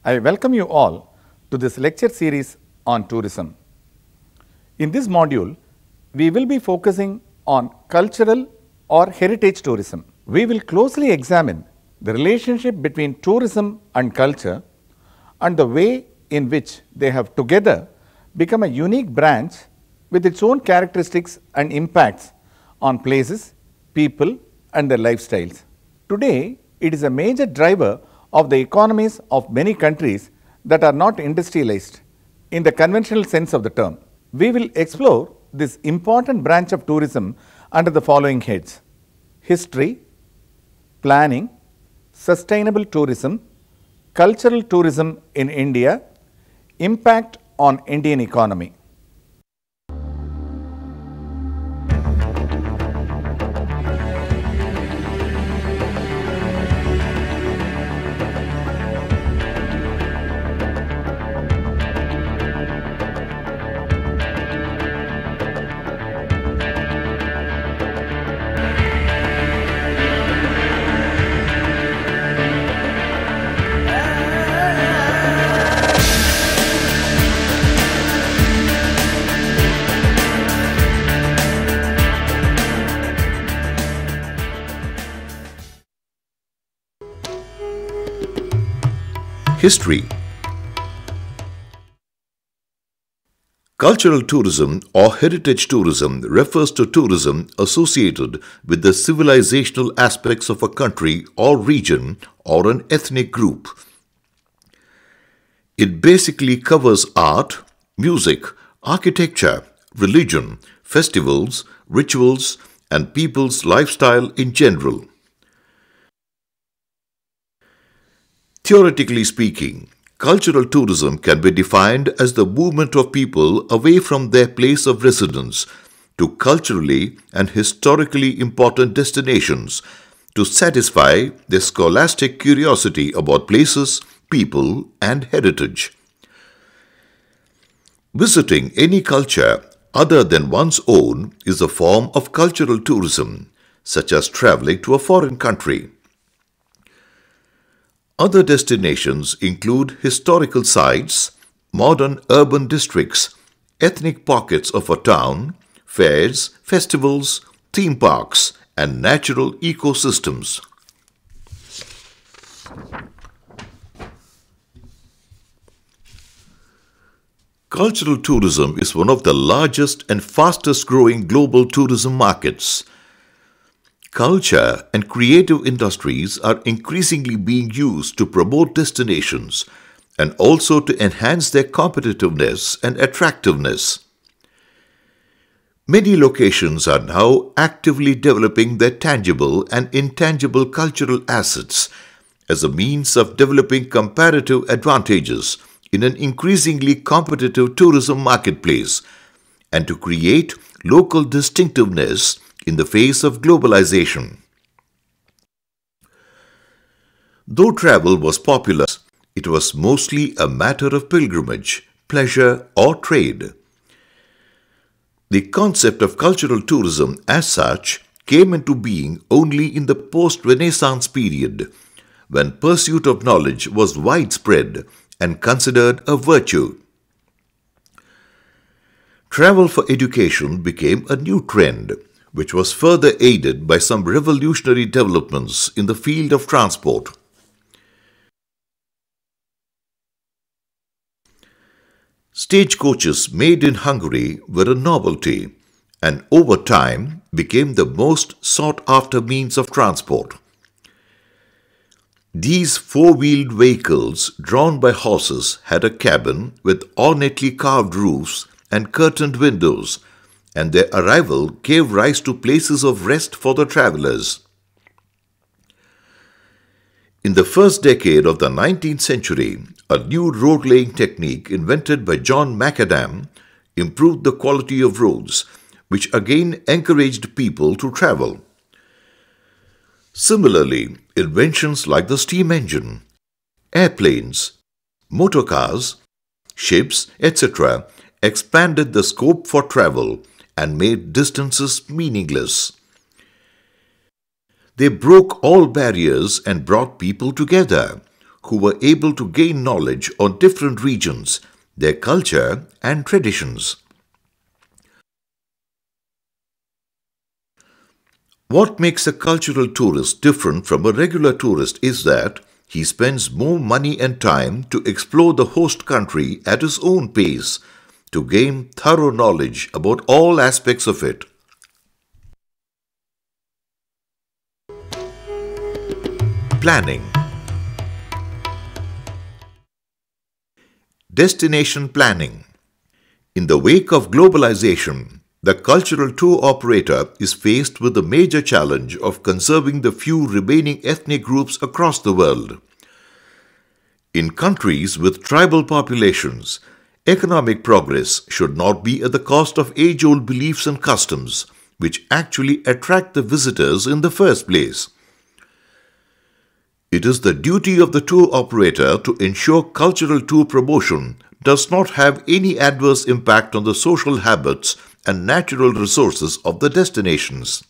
I welcome you all to this lecture series on tourism. In this module, we will be focusing on cultural or heritage tourism. We will closely examine the relationship between tourism and culture and the way in which they have together become a unique branch with its own characteristics and impacts on places, people and their lifestyles. Today, it is a major driver of the economies of many countries that are not industrialized in the conventional sense of the term. We will explore this important branch of tourism under the following heads: history, planning, sustainable tourism, cultural tourism in India, impact on Indian economy. History. Cultural tourism or heritage tourism refers to tourism associated with the civilizational aspects of a country or region or an ethnic group. It basically covers art, music, architecture, religion, festivals, rituals, and people's lifestyle in general. Theoretically speaking, cultural tourism can be defined as the movement of people away from their place of residence to culturally and historically important destinations to satisfy their scholastic curiosity about places, people, and heritage. Visiting any culture other than one's own is a form of cultural tourism, such as traveling to a foreign country. Other destinations include historical sites, modern urban districts, ethnic pockets of a town, fairs, festivals, theme parks, and natural ecosystems. Cultural tourism is one of the largest and fastest growing global tourism markets. Culture and creative industries are increasingly being used to promote destinations and also to enhance their competitiveness and attractiveness. Many locations are now actively developing their tangible and intangible cultural assets as a means of developing comparative advantages in an increasingly competitive tourism marketplace and to create local distinctiveness in the face of globalization. Though travel was popular, it was mostly a matter of pilgrimage, pleasure, or trade. The concept of cultural tourism as such came into being only in the post-Renaissance period, when pursuit of knowledge was widespread and considered a virtue. Travel for education became a new trend, which was further aided by some revolutionary developments in the field of transport. Stagecoaches made in Hungary were a novelty and over time became the most sought-after means of transport. These four-wheeled vehicles drawn by horses had a cabin with ornately carved roofs and curtained windows, and their arrival gave rise to places of rest for the travelers. In the first decade of the 19th century, a new road-laying technique invented by John Macadam improved the quality of roads, which again encouraged people to travel. Similarly, inventions like the steam engine, airplanes, motorcars, ships, etc. expanded the scope for travel and made distances meaningless. They broke all barriers and brought people together, who were able to gain knowledge on different regions, their culture and traditions. What makes a cultural tourist different from a regular tourist is that he spends more money and time to explore the host country at his own pace, to gain thorough knowledge about all aspects of it. Planning. Destination planning. In the wake of globalization, the cultural tour operator is faced with the major challenge of conserving the few remaining ethnic groups across the world. In countries with tribal populations, economic progress should not be at the cost of age-old beliefs and customs, which actually attract the visitors in the first place. It is the duty of the tour operator to ensure cultural tour promotion does not have any adverse impact on the social habits and natural resources of the destinations.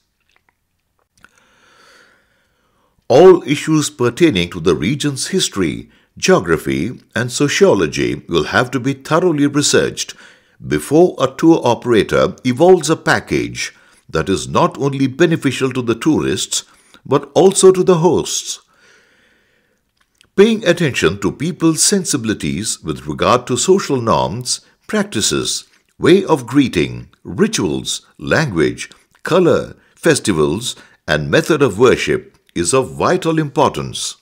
All issues pertaining to the region's history, geography, and sociology will have to be thoroughly researched before a tour operator evolves a package that is not only beneficial to the tourists but also to the hosts. Paying attention to people's sensibilities with regard to social norms, practices, way of greeting, rituals, language, color, festivals, and method of worship is of vital importance.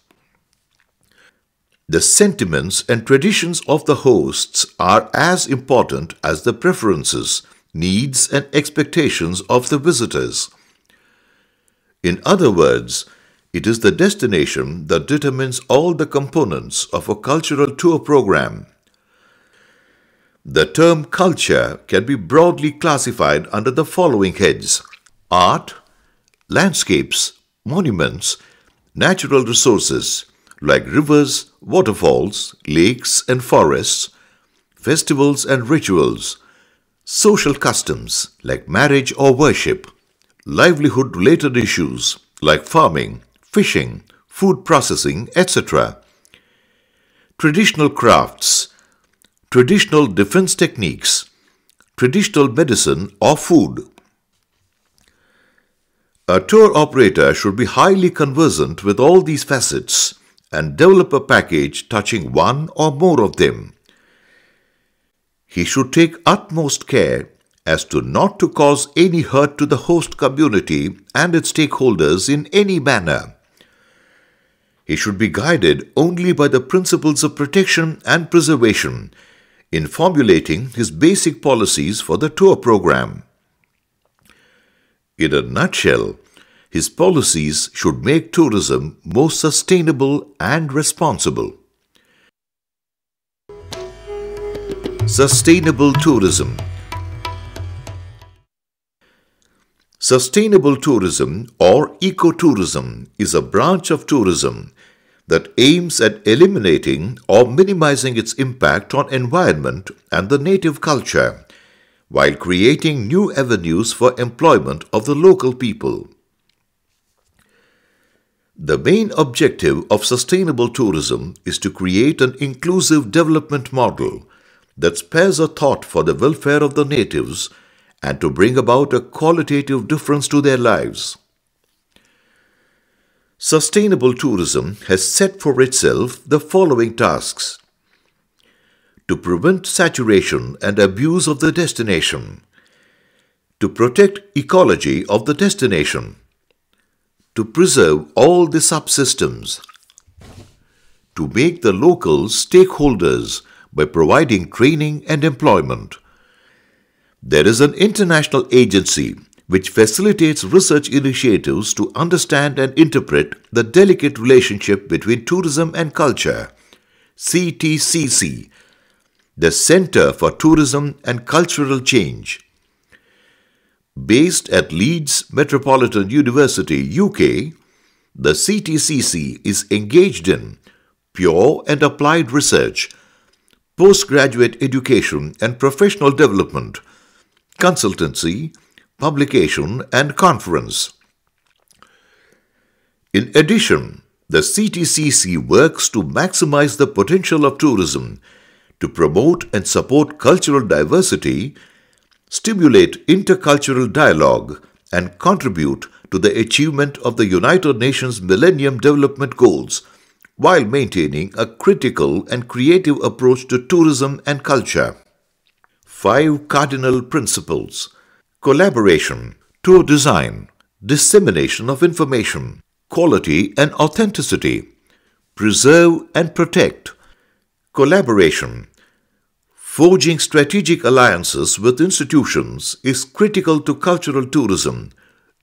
The sentiments and traditions of the hosts are as important as the preferences, needs, and expectations of the visitors. In other words, it is the destination that determines all the components of a cultural tour program. The term culture can be broadly classified under the following heads: art, landscapes, monuments, natural resources like rivers, waterfalls, lakes and forests, festivals and rituals, social customs like marriage or worship, livelihood-related issues like farming, fishing, food processing, etc., traditional crafts, traditional defense techniques, traditional medicine or food. A tour operator should be highly conversant with all these facets and develop a package touching one or more of them. He should take utmost care as to not to cause any hurt to the host community and its stakeholders in any manner. He should be guided only by the principles of protection and preservation in formulating his basic policies for the tour program. In a nutshell, his policies should make tourism more sustainable and responsible. Sustainable tourism. Sustainable tourism or ecotourism is a branch of tourism that aims at eliminating or minimizing its impact on environment and the native culture, while creating new avenues for employment of the local people. The main objective of sustainable tourism is to create an inclusive development model that spares a thought for the welfare of the natives and to bring about a qualitative difference to their lives. Sustainable tourism has set for itself the following tasks: to prevent saturation and abuse of the destination, to protect ecology of the destination, to preserve all the subsystems, to make the locals stakeholders by providing training and employment. There is an international agency which facilitates research initiatives to understand and interpret the delicate relationship between tourism and culture, CTCC, the Centre for Tourism and Cultural Change. Based at Leeds Metropolitan University, UK, the CTCC is engaged in pure and applied research, postgraduate education and professional development, consultancy, publication and conference. In addition, The CTCC works to maximize the potential of tourism, to promote and support cultural diversity, stimulate intercultural dialogue, and contribute to the achievement of the United Nations Millennium Development Goals, while maintaining a critical and creative approach to tourism and culture. 5 cardinal principles: collaboration, tour design, dissemination of information, quality and authenticity, preserve and protect. Collaboration. Forging strategic alliances with institutions is critical to cultural tourism,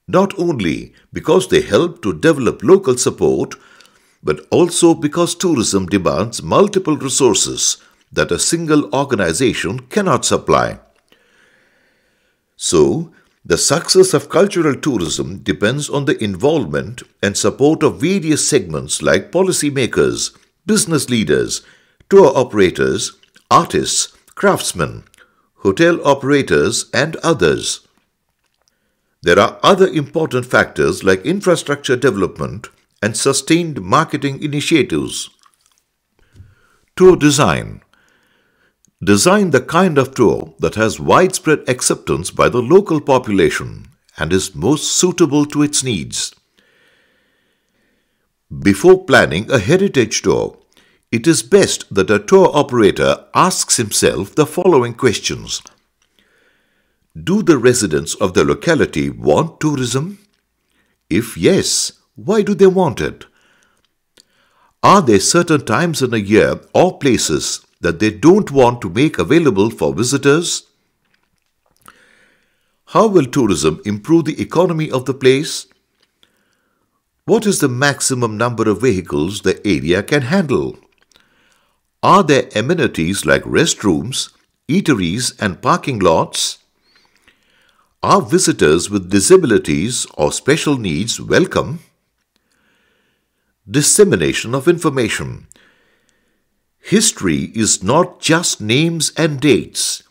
not only because they help to develop local support, but also because tourism demands multiple resources that a single organization cannot supply. So, the success of cultural tourism depends on the involvement and support of various segments like policymakers, business leaders, tour operators, artists, craftsmen, hotel operators, and others. There are other important factors like infrastructure development and sustained marketing initiatives. Tour design. Design the kind of tour that has widespread acceptance by the local population and is most suitable to its needs. Before planning a heritage tour, it is best that a tour operator asks himself the following questions. Do the residents of the locality want tourism? If yes, why do they want it? Are there certain times in a year or places that they don't want to make available for visitors? How will tourism improve the economy of the place? What is the maximum number of vehicles the area can handle? Are there amenities like restrooms, eateries, and parking lots? Are visitors with disabilities or special needs welcome? Dissemination of information. History is not just names and dates.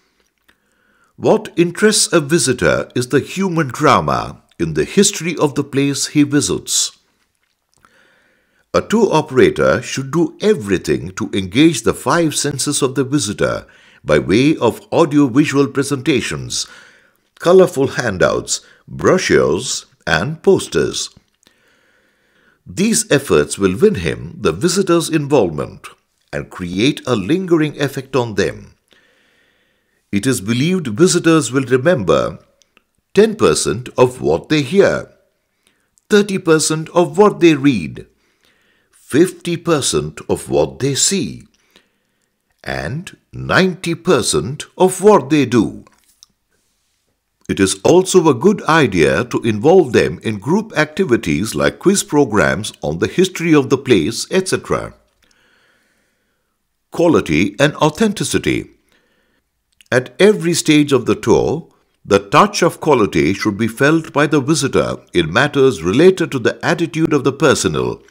What interests a visitor is the human drama in the history of the place he visits. A tour operator should do everything to engage the 5 senses of the visitor by way of audio-visual presentations, colorful handouts, brochures, and posters. These efforts will win him the visitor's involvement and create a lingering effect on them. It is believed visitors will remember 10% of what they hear, 30% of what they read, 50% of what they see, and 90% of what they do. It is also a good idea to involve them in group activities like quiz programs on the history of the place, etc. Quality and authenticity. At every stage of the tour, the touch of quality should be felt by the visitor in matters related to the attitude of the personnel,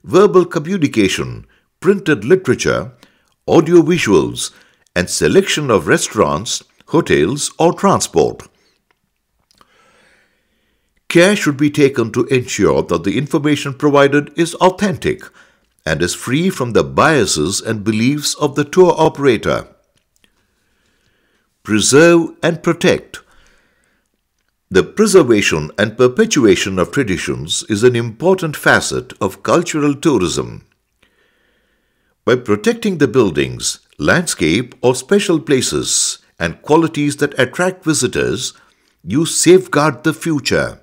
verbal communication, printed literature, audio-visuals, and selection of restaurants, hotels, or transport. Care should be taken to ensure that the information provided is authentic and is free from the biases and beliefs of the tour operator. Preserve and protect. The preservation and perpetuation of traditions is an important facet of cultural tourism. By protecting the buildings, landscape, or special places and qualities that attract visitors, you safeguard the future.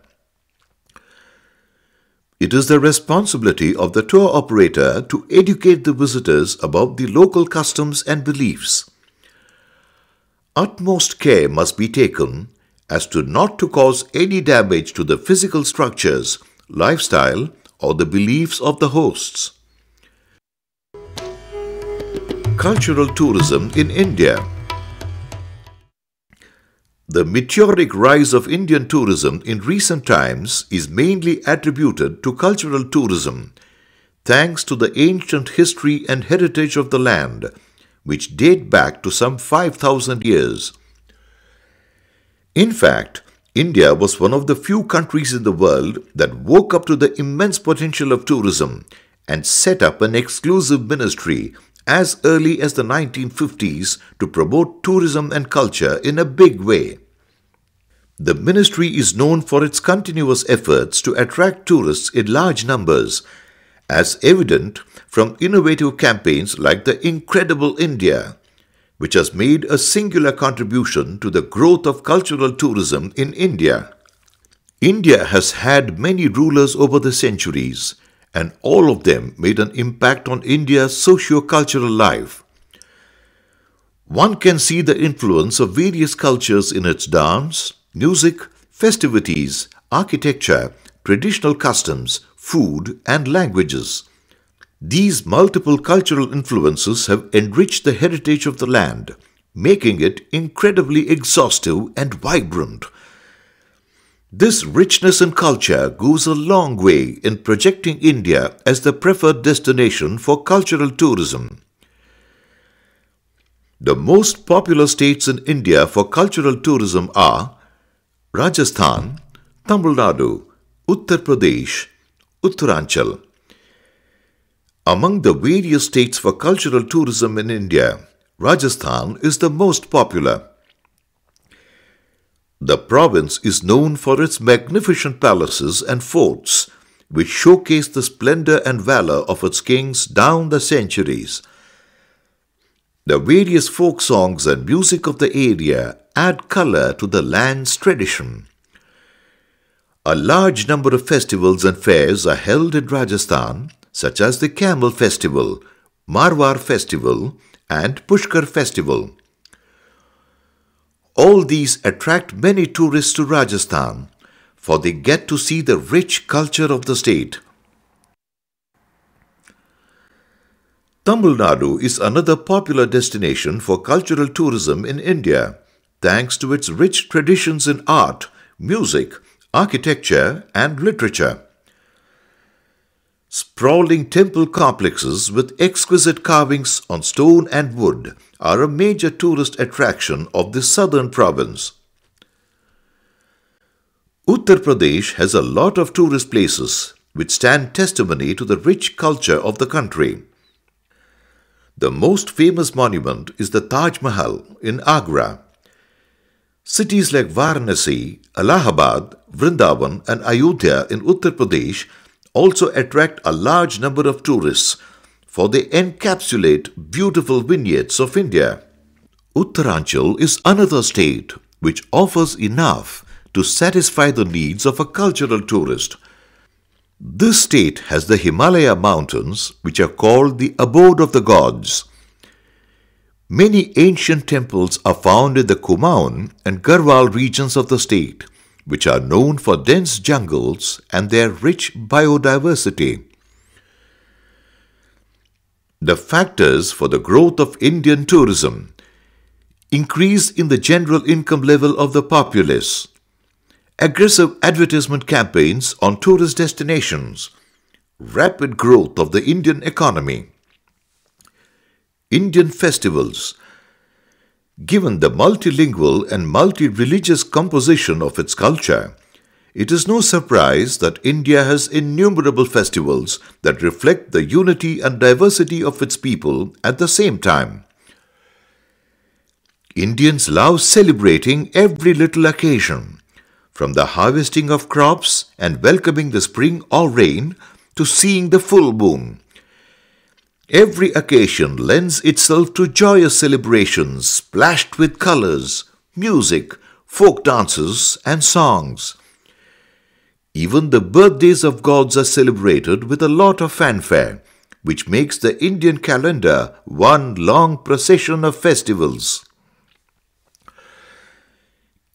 It is the responsibility of the tour operator to educate the visitors about the local customs and beliefs. Utmost care must be taken as to not to cause any damage to the physical structures, lifestyle, or the beliefs of the hosts. Cultural tourism in India. The meteoric rise of Indian tourism in recent times is mainly attributed to cultural tourism, thanks to the ancient history and heritage of the land, which date back to some 5,000 years. In fact, India was one of the few countries in the world that woke up to the immense potential of tourism and set up an exclusive ministry as early as the 1950s to promote tourism and culture in a big way. The ministry is known for its continuous efforts to attract tourists in large numbers, as evident from innovative campaigns like the Incredible India, which has made a singular contribution to the growth of cultural tourism in India. India has had many rulers over the centuries, and all of them made an impact on India's socio-cultural life. One can see the influence of various cultures in its dance, music, festivities, architecture, traditional customs, food, and languages. These multiple cultural influences have enriched the heritage of the land, making it incredibly exhaustive and vibrant. This richness in culture goes a long way in projecting India as the preferred destination for cultural tourism. The most popular states in India for cultural tourism are Rajasthan, Tamil Nadu, Uttar Pradesh, Uttaranchal. Among the various states for cultural tourism in India, Rajasthan is the most popular. The province is known for its magnificent palaces and forts, which showcase the splendor and valor of its kings down the centuries. The various folk songs and music of the area add color to the land's tradition. A large number of festivals and fairs are held in Rajasthan, such as the Camel Festival, Marwar Festival, and Pushkar Festival. All these attract many tourists to Rajasthan, for they get to see the rich culture of the state. Tamil Nadu is another popular destination for cultural tourism in India, thanks to its rich traditions in art, music, architecture, and literature. Sprawling temple complexes with exquisite carvings on stone and wood are a major tourist attraction of this southern province. Uttar Pradesh has a lot of tourist places which stand testimony to the rich culture of the country. The most famous monument is the Taj Mahal in Agra. Cities like Varanasi, Allahabad, Vrindavan, and Ayodhya in Uttar Pradesh also attract a large number of tourists, for they encapsulate beautiful vignettes of India. Uttaranchal is another state which offers enough to satisfy the needs of a cultural tourist. This state has the Himalaya mountains, which are called the abode of the gods. Many ancient temples are found in the Kumaon and Garhwal regions of the state, which are known for dense jungles and their rich biodiversity. The factors for the growth of Indian tourism: increase in the general income level of the populace, aggressive advertisement campaigns on tourist destinations, rapid growth of the Indian economy. Indian festivals. Given the multilingual and multi-religious composition of its culture, it is no surprise that India has innumerable festivals that reflect the unity and diversity of its people at the same time. Indians love celebrating every little occasion, from the harvesting of crops and welcoming the spring or rain to seeing the full moon. Every occasion lends itself to joyous celebrations splashed with colors, music, folk dances, and songs. Even the birthdays of gods are celebrated with a lot of fanfare, which makes the Indian calendar one long procession of festivals.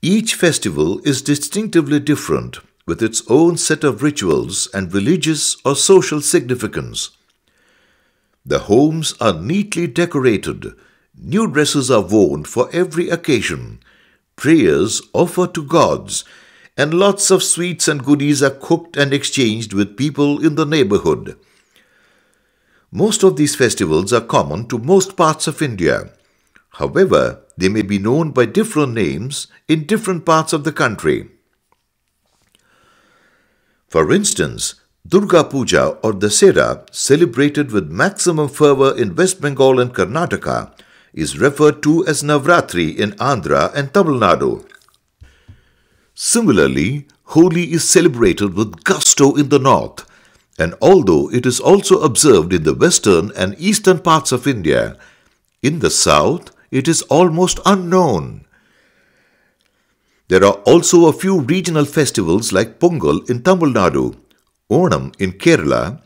Each festival is distinctively different, with its own set of rituals and religious or social significance. The homes are neatly decorated, new dresses are worn for every occasion, prayers offered to gods, and lots of sweets and goodies are cooked and exchanged with people in the neighborhood. Most of these festivals are common to most parts of India. However, they may be known by different names in different parts of the country. For instance, Durga Puja or Dasera, celebrated with maximum fervor in West Bengal and Karnataka, is referred to as Navratri in Andhra and Tamil Nadu. Similarly, Holi is celebrated with gusto in the north, and although it is also observed in the western and eastern parts of India, in the south it is almost unknown. There are also a few regional festivals like Pongal in Tamil Nadu, Onam in Kerala,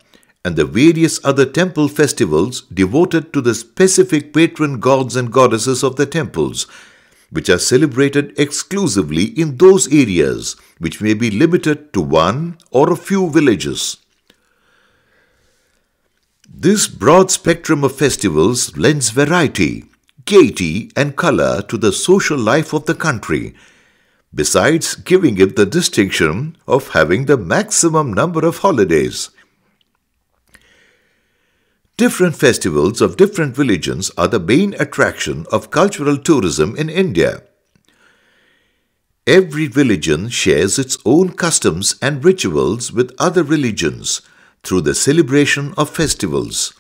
and the various other temple festivals devoted to the specific patron gods and goddesses of the temples, which are celebrated exclusively in those areas, which may be limited to one or a few villages. This broad spectrum of festivals lends variety, gaiety and color to the social life of the country, besides giving it the distinction of having the maximum number of holidays. Different festivals of different religions are the main attraction of cultural tourism in India. Every religion shares its own customs and rituals with other religions through the celebration of festivals.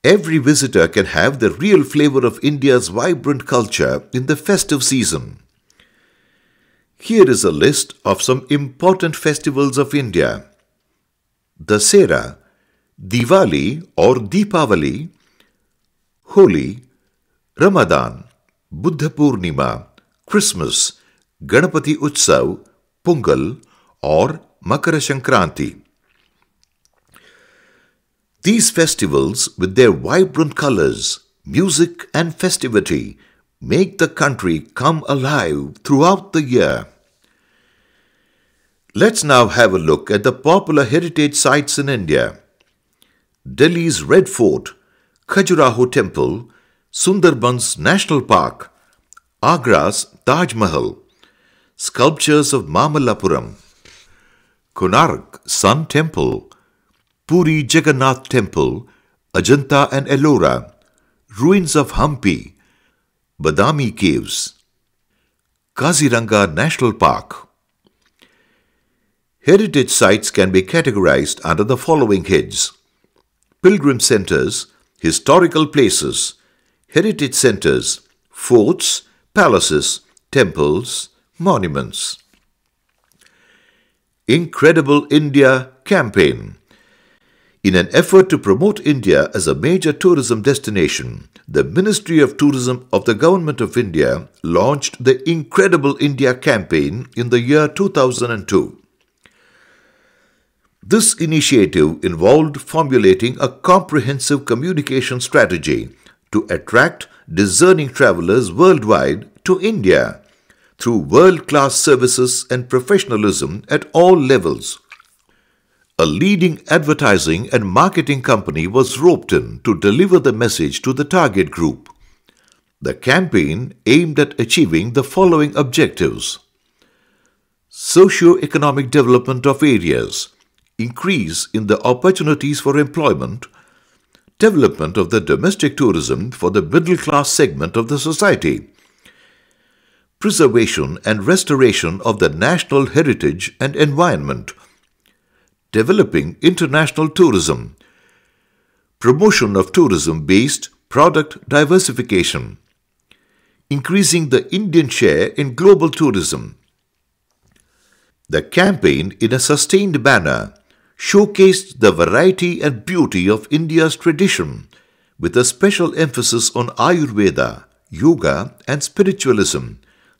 Every visitor can have the real flavor of India's vibrant culture in the festive season. Here is a list of some important festivals of India: Dasera, Diwali or Deepavali, Holi, Ramadan, Buddha Purnima, Christmas, Ganapati Utsav, Pongal or Makara Sankranti. These festivals, with their vibrant colors, music and festivity, make the country come alive throughout the year. Let's now have a look at the popular heritage sites in India. Delhi's Red Fort, Khajuraho Temple, Sundarban's National Park, Agra's Taj Mahal, sculptures of Mamallapuram, Konark Sun Temple, Puri Jagannath Temple, Ajanta and Ellora, ruins of Hampi, Badami Caves, Kaziranga National Park. Heritage sites can be categorized under the following heads: pilgrim centers, historical places, heritage centers, forts, palaces, temples, monuments. Incredible India Campaign. In an effort to promote India as a major tourism destination, the Ministry of Tourism of the Government of India launched the Incredible India Campaign in the year 2002. This initiative involved formulating a comprehensive communication strategy to attract discerning travelers worldwide to India through world-class services and professionalism at all levels. A leading advertising and marketing company was roped in to deliver the message to the target group. The campaign aimed at achieving the following objectives: socio-economic development of areas, increase in the opportunities for employment, development of the domestic tourism for the middle-class segment of the society, preservation and restoration of the national heritage and environment, developing international tourism, promotion of tourism-based product diversification, increasing the Indian share in global tourism. The campaign, in a sustained manner, showcased the variety and beauty of India's tradition, with a special emphasis on Ayurveda, yoga and spiritualism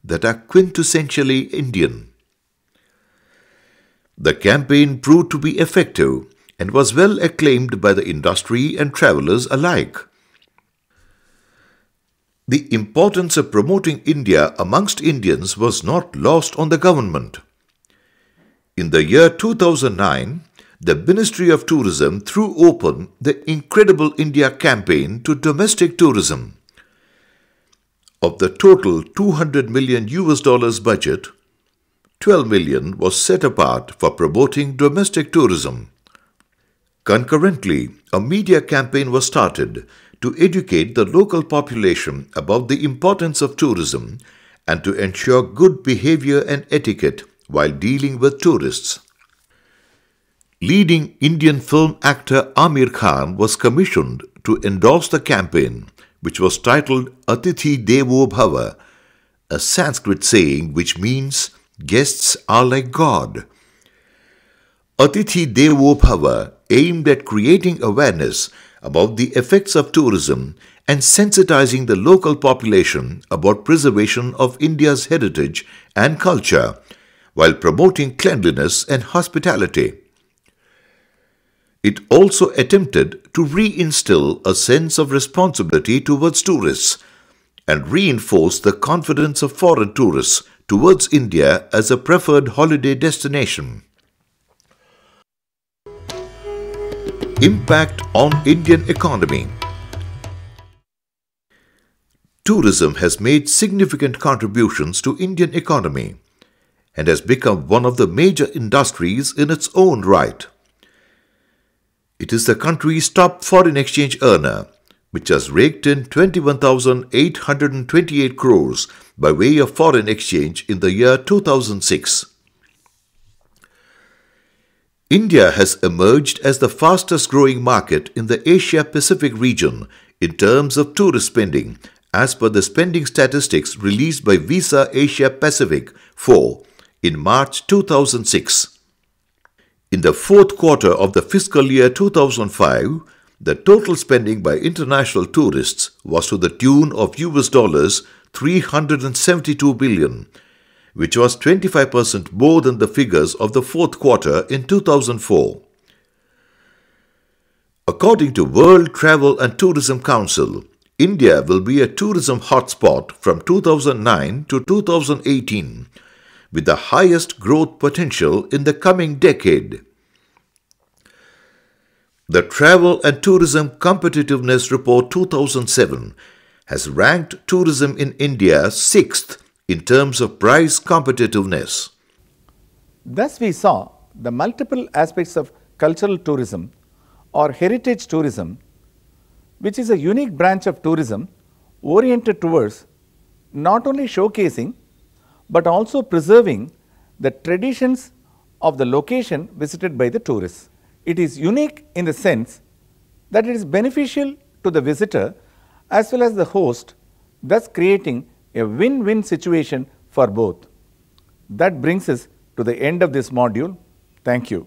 that are quintessentially Indian. The campaign proved to be effective and was well acclaimed by the industry and travelers alike. The importance of promoting India amongst Indians was not lost on the government. In the year 2009, the Ministry of Tourism threw open the Incredible India campaign to domestic tourism. Of the total $200 million budget, $12 million was set apart for promoting domestic tourism. Concurrently, a media campaign was started to educate the local population about the importance of tourism and to ensure good behavior and etiquette while dealing with tourists. Leading Indian film actor Amir Khan was commissioned to endorse the campaign, which was titled Atithi Devo Bhava, a Sanskrit saying which means guests are like God. Atithi Devo Bhava aimed at creating awareness about the effects of tourism and sensitizing the local population about preservation of India's heritage and culture while promoting cleanliness and hospitality. It also attempted to reinstill a sense of responsibility towards tourists and reinforce the confidence of foreign tourists towards India as a preferred holiday destination. Impact on Indian economy. Tourism has made significant contributions to Indian economy and has become one of the major industries in its own right. It is the country's top foreign exchange earner, which has raked in 21,828 crores by way of foreign exchange in the year 2006. India has emerged as the fastest growing market in the Asia-Pacific region in terms of tourist spending, as per the spending statistics released by Visa Asia Pacific 4 in March 2006. In the fourth quarter of the fiscal year 2005, the total spending by international tourists was to the tune of $372 billion, which was 25% more than the figures of the fourth quarter in 2004. According to World Travel and Tourism Council, India will be a tourism hotspot from 2009 to 2018, with the highest growth potential in the coming decade. The Travel and Tourism Competitiveness Report 2007 has ranked tourism in India 6th in terms of price competitiveness. Thus, we saw the multiple aspects of cultural tourism or heritage tourism, which is a unique branch of tourism oriented towards not only showcasing but also preserving the traditions of the location visited by the tourists. It is unique in the sense that it is beneficial to the visitor as well as the host, thus creating a win-win situation for both. That brings us to the end of this module. Thank you.